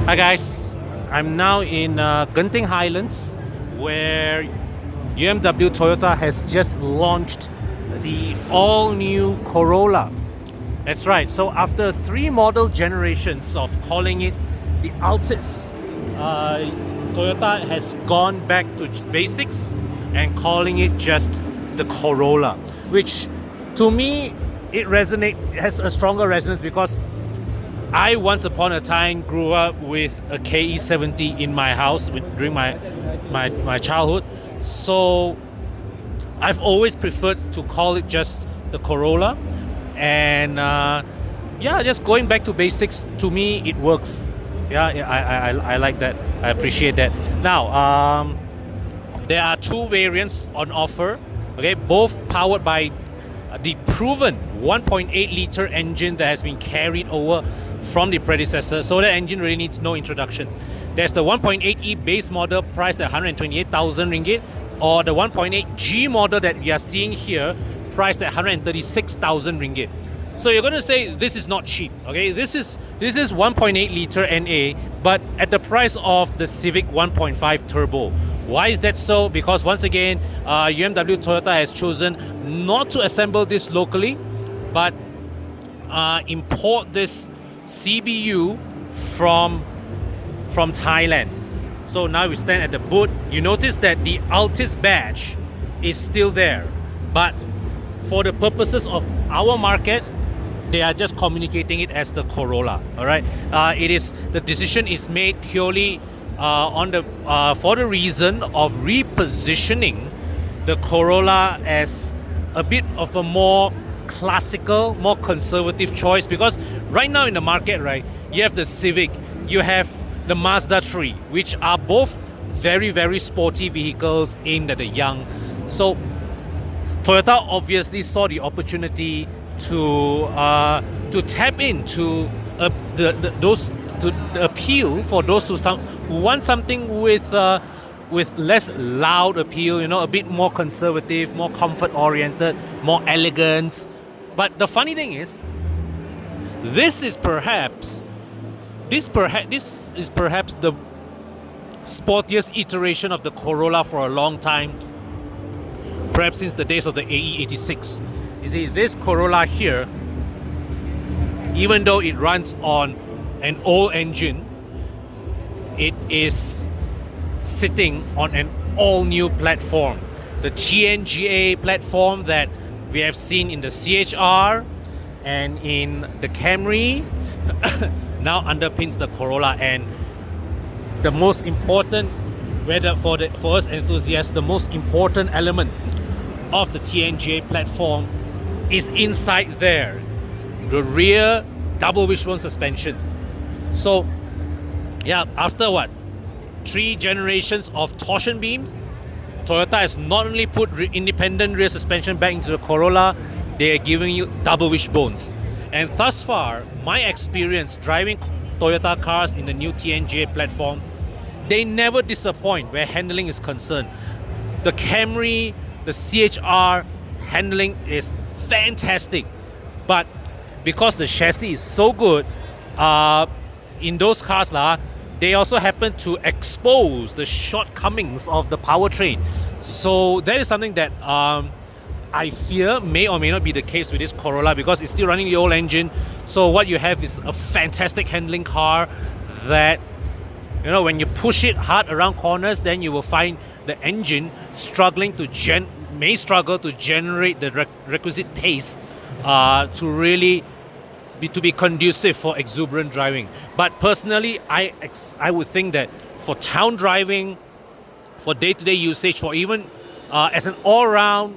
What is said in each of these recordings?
Hi guys, I'm now in Genting Highlands where BMW Toyota has just launched the all-new Corolla. That's right, so after 3 model generations of calling it the Altis, Toyota has gone back to basics and calling it just the Corolla, which to me has a stronger resonance because I once upon a time grew up with a KE70 in my house during my childhood. So I've always preferred to call it just the Corolla. And yeah, just going back to basics, to me, it works. Yeah, I like that. I appreciate that. Now, there are 2 variants on offer. Okay, both powered by the proven 1.8 liter engine that has been carried over from the predecessor, so the engine really needs no introduction. There's the 1.8e base model priced at 128,000 ringgit, or the 1.8G model that we are seeing here priced at 136,000 ringgit. So you're going to say this is not cheap, okay? This is 1.8 liter NA, but at the price of the Civic 1.5 Turbo. Why is that so? Because once again, BMW Toyota has chosen not to assemble this locally, but import this CBU from Thailand. So now we stand at the boot. You notice that the Altis badge is still there, but for the purposes of our market, they are just communicating it as the Corolla. All right, the decision is made purely for the reason of repositioning the Corolla as a bit of a more classical, more conservative choice, because right now in the market, right, you have the Civic, you have the Mazda 3, which are both very, very sporty vehicles aimed at the young. So Toyota obviously saw the opportunity to tap into the appeal for those who want something with less loud appeal, a bit more conservative, more comfort oriented, more elegance. But the funny thing is, this is perhaps the sportiest iteration of the Corolla for a long time, perhaps since the days of the AE86. You see, this Corolla here, even though it runs on an old engine, it is sitting on an all-new platform. The TNGA platform that we have seen in the CHR and in the Camry now underpins the Corolla. And the most important, for us enthusiasts, the most important element of the TNGA platform is inside there, the rear double wishbone suspension. So yeah, after 3 generations of torsion beams, Toyota has not only put independent rear suspension back into the Corolla, they are giving you double wishbones. And thus far, my experience driving Toyota cars in the new TNGA platform, they never disappoint where handling is concerned. The Camry, the CHR handling is fantastic, but because the chassis is so good, in those cars they also happen to expose the shortcomings of the powertrain. So that is something that I fear may or may not be the case with this Corolla, because it's still running the old engine. So what you have is a fantastic handling car that, when you push it hard around corners, then you will find the engine may struggle to generate the requisite pace to really be conducive for exuberant driving. But personally, I would think that for town driving, for day-to-day usage, for even as an all-round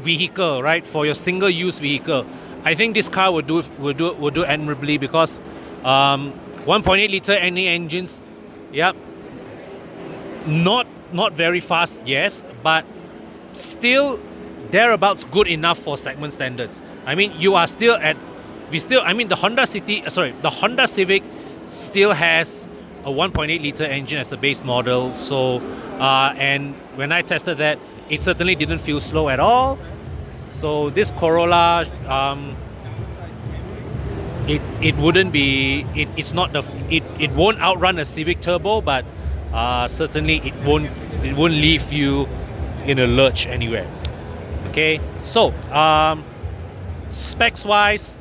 vehicle, right, for your single-use vehicle, I think this car will do admirably, because 1.8 liter NA engines, yeah, not very fast, yes, but still thereabouts good enough for segment standards. I mean, the Honda Civic still has a 1.8 liter engine as a base model. So, and when I tested that, it certainly didn't feel slow at all. So this Corolla it wouldn't be it's not the it won't outrun a Civic Turbo, but certainly it won't leave you in a lurch anywhere. Okay, so specs wise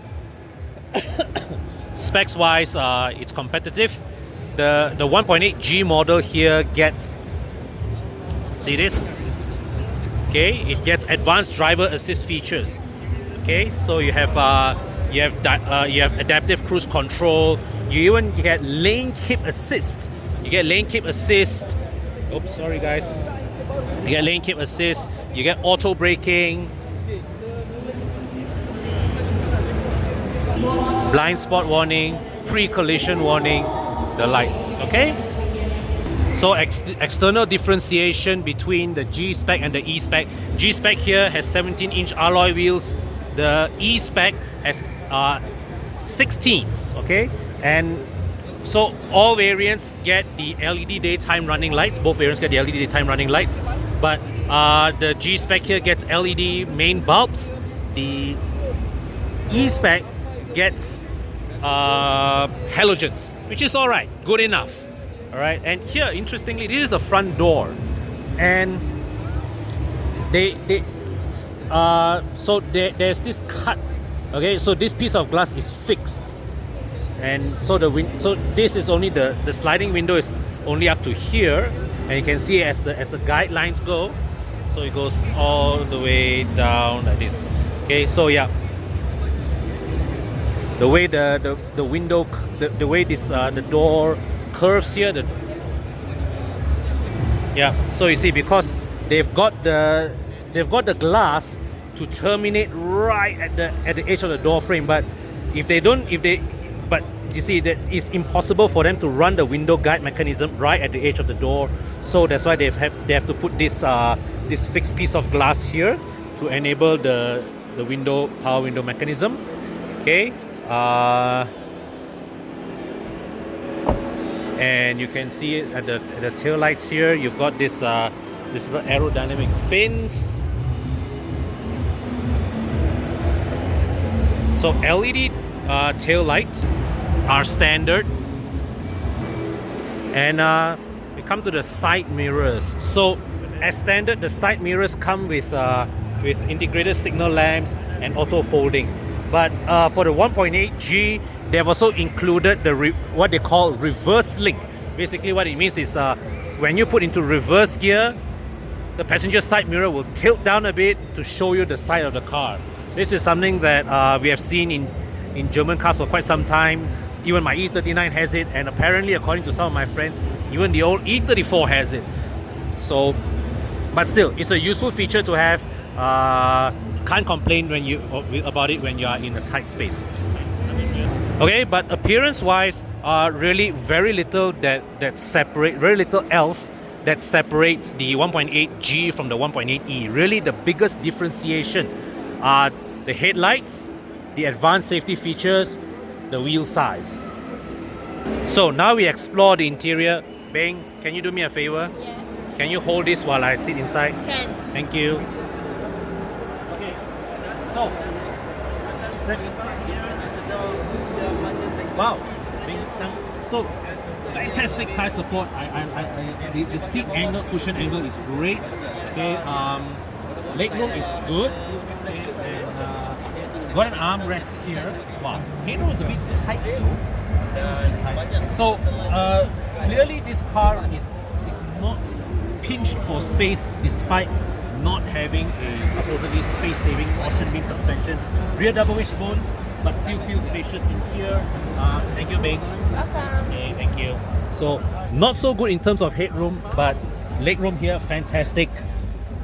it's competitive. The 1.8G model here gets, see this, okay, it gets advanced driver assist features. Okay, so you have adaptive cruise control. You even get lane keep assist. Oops, sorry guys. You get lane keep assist. You get auto braking, blind spot warning, pre-collision warning, the like. Okay. So external differentiation between the G spec and the E spec. G spec here has 17-inch alloy wheels. The E spec has 16s. Okay, and so all variants get the LED daytime running lights. Both variants get the LED daytime running lights, but the G spec here gets LED main bulbs. The E spec gets halogens, which is all right, good enough. All right, and here, interestingly, this is the front door, and there's this cut. Okay, so this piece of glass is fixed, and so this is only the sliding window is only up to here, and you can see as the guidelines go, so it goes all the way down like this. Okay, so yeah, the way the window, the way this the door curves here, so you see, because they've got the glass to terminate right at the edge of the door frame, but but you see that it's impossible for them to run the window guide mechanism right at the edge of the door, so that's why they have to put this fixed piece of glass here to enable the power window mechanism. Okay. And you can see it at the tail lights here. You've got this little aerodynamic fins. So LED tail lights are standard, and we come to the side mirrors. So as standard, the side mirrors come with integrated signal lamps and auto folding. But for the 1.8G, they have also included what they call reverse link. Basically, what it means is when you put into reverse gear, the passenger side mirror will tilt down a bit to show you the side of the car. This is something that we have seen in German cars for quite some time. Even my E39 has it, and apparently, according to some of my friends, even the old E34 has it. So, but still, it's a useful feature to have. Can't complain about it when you are in a tight space. Okay, but appearance-wise, really very little else that separates the 1.8G from the 1.8E. Really, the biggest differentiation are the headlights, the advanced safety features, the wheel size. So now we explore the interior. Beng, can you do me a favor? Yes. Can you hold this while I sit inside? Can. Thank you. Okay, so step inside here. Wow. So fantastic tire support. The seat angle, cushion angle is great. Okay, leg room is good. Okay, and got an armrest here. Wow, headroom is a bit tight though. So clearly this car is not pinched for space, despite not having a supposedly space-saving torsion beam suspension. Rear double wishbones, but still feels spacious in here. Thank you, Beng. Welcome. Okay, thank you. So not so good in terms of headroom, but legroom here, fantastic.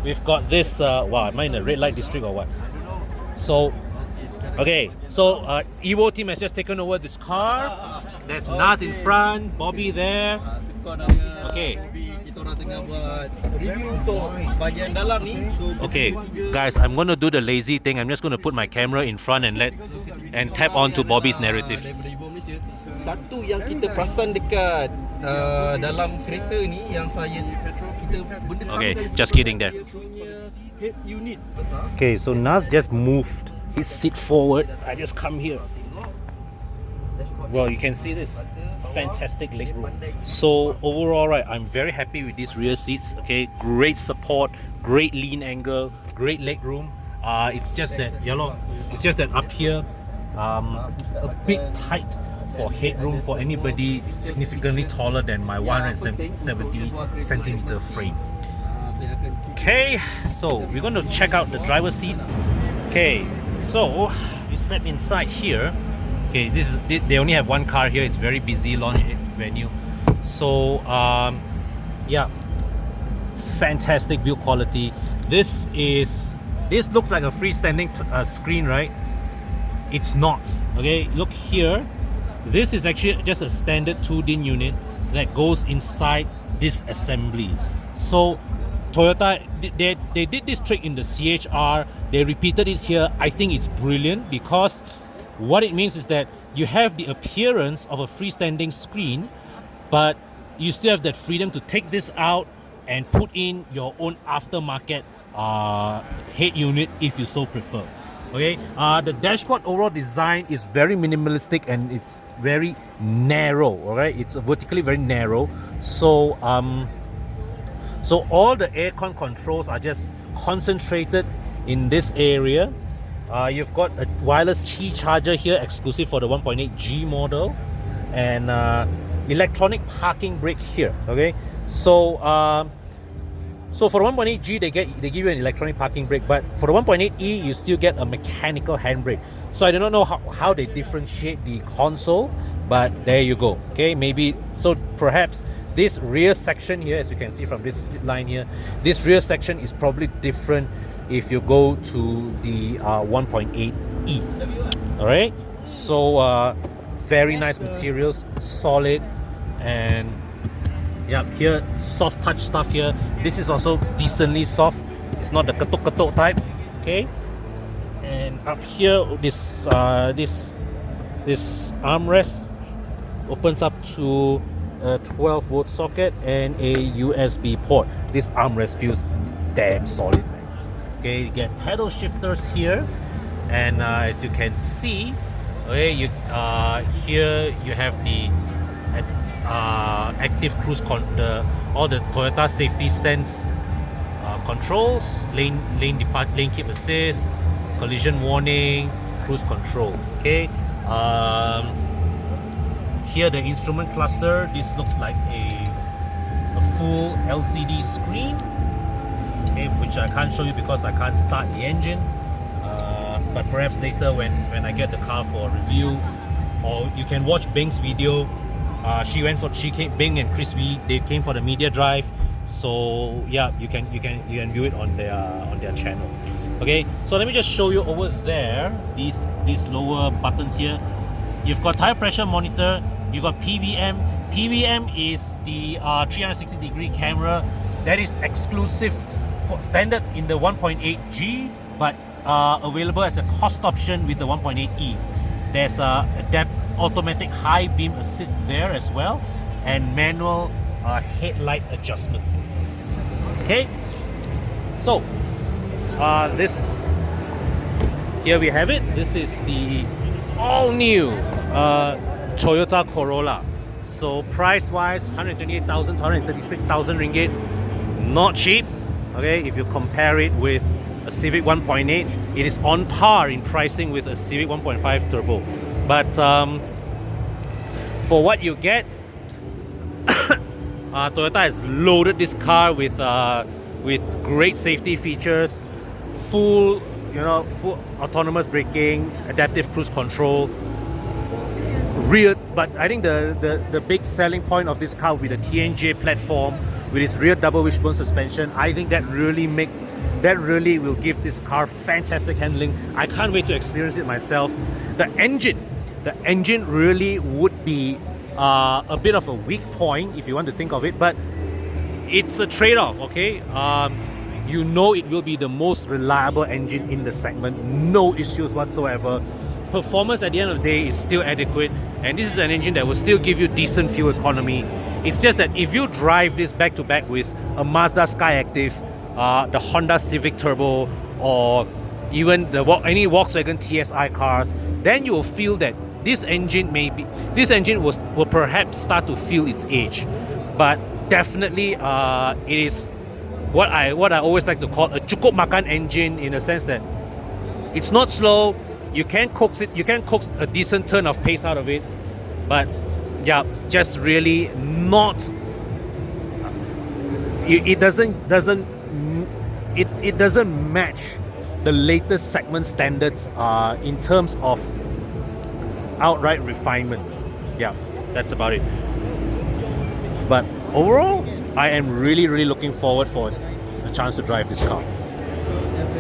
We've got this. Wow, am I in a red light district or what? So, okay. So Evo team has just taken over this car. There's Nas in front, Bobby there. Okay. Okay, guys, I'm going to do the lazy thing. I'm just going to put my camera in front and tap onto Bobby's narrative. Satu yang kita perasan dekat dalam kereta ni yang Okay, just kidding there. Okay, so Nas just moved his seat forward. I just come here. well, you can see this fantastic leg room. So overall, right, I'm very happy with these rear seats. Okay, great support, great lean angle, great leg room. It's just that it's just that up here, a bit tight for headroom for anybody significantly taller than my 170 centimeter frame. Okay, so we're going to check out the driver's seat. Okay, so we step inside here. Okay, they only have one car here. It's very busy launch venue. So yeah, fantastic build quality. This looks like a freestanding screen, right? It's not. Okay, look here. This is actually just a standard 2-DIN unit that goes inside this assembly. So Toyota, they did this trick in the CHR. They repeated it here. I think it's brilliant because what it means is that you have the appearance of a freestanding screen, but you still have that freedom to take this out and put in your own aftermarket head unit if you so prefer. Okay, the dashboard overall design is very minimalistic and it's very narrow. Alright, it's vertically very narrow. So so all the aircon controls are just concentrated in this area. You've got a wireless Qi charger here, exclusive for the 1.8G model, and electronic parking brake here. Okay, so so for the 1.8G they give you an electronic parking brake, but for the 1.8E you still get a mechanical handbrake. So I do not know how they differentiate the console, but there you go. Okay, maybe so perhaps this rear section here, as you can see from this split line here, this rear section is probably different if you go to the 1.8E. Alright, so very nice materials, solid, and yeah, here soft touch stuff here. This is also decently soft. It's not the katok type. Okay, and up here, this armrest opens up to a 12-volt socket and a USB port. This armrest feels damn solid. Okay, you get pedal shifters here, and as you can see, okay, here you have the active cruise all the Toyota safety sense controls, lane keep assist, collision warning, cruise control. Okay, here the instrument cluster. This looks like a full LCD screen. Okay, which I can't show you because I can't start the engine. But perhaps later when I get the car for a review, or you can watch Bing's video. Bing and Chris V, they came for the media drive. So yeah, you can view it on their channel. Okay, so let me just show you over there these lower buttons here. You've got tire pressure monitor. You've got PVM. PVM is the 360-degree camera that is exclusive for standard in the 1.8G, but available as a cost option with the 1.8E. There's a automatic high beam assist there as well, and manual headlight adjustment. Okay, so this here we have it. This is the all new Toyota Corolla. So price wise, 128,000 to 136,000 ringgit, not cheap. Okay, if you compare it with a Civic 1.8, it is on par in pricing with a Civic 1.5 Turbo. But for what you get, Toyota has loaded this car with great safety features, full autonomous braking, adaptive cruise control, rear. But I think the big selling point of this car will be the TNGA platform with its rear double wishbone suspension. I think that really will give this car fantastic handling. I can't wait to experience it myself. The engine really would be a bit of a weak point if you want to think of it, but it's a trade-off. Okay, you know it will be the most reliable engine in the segment, no issues whatsoever. Performance at the end of the day is still adequate, and this is an engine that will still give you decent fuel economy. It's just that if you drive this back to back with a Mazda Skyactiv, the Honda Civic Turbo, or even any Volkswagen TSI cars, then you will feel that this engine will perhaps start to feel its age, but definitely it is what I always like to call a cukup makan engine, in a sense that it's not slow. You can coax a decent turn of pace out of it, but yeah, just really not. It doesn't match the latest segment standards in terms of outright refinement. Yeah, that's about it. But overall, I am really looking forward for a chance to drive this car.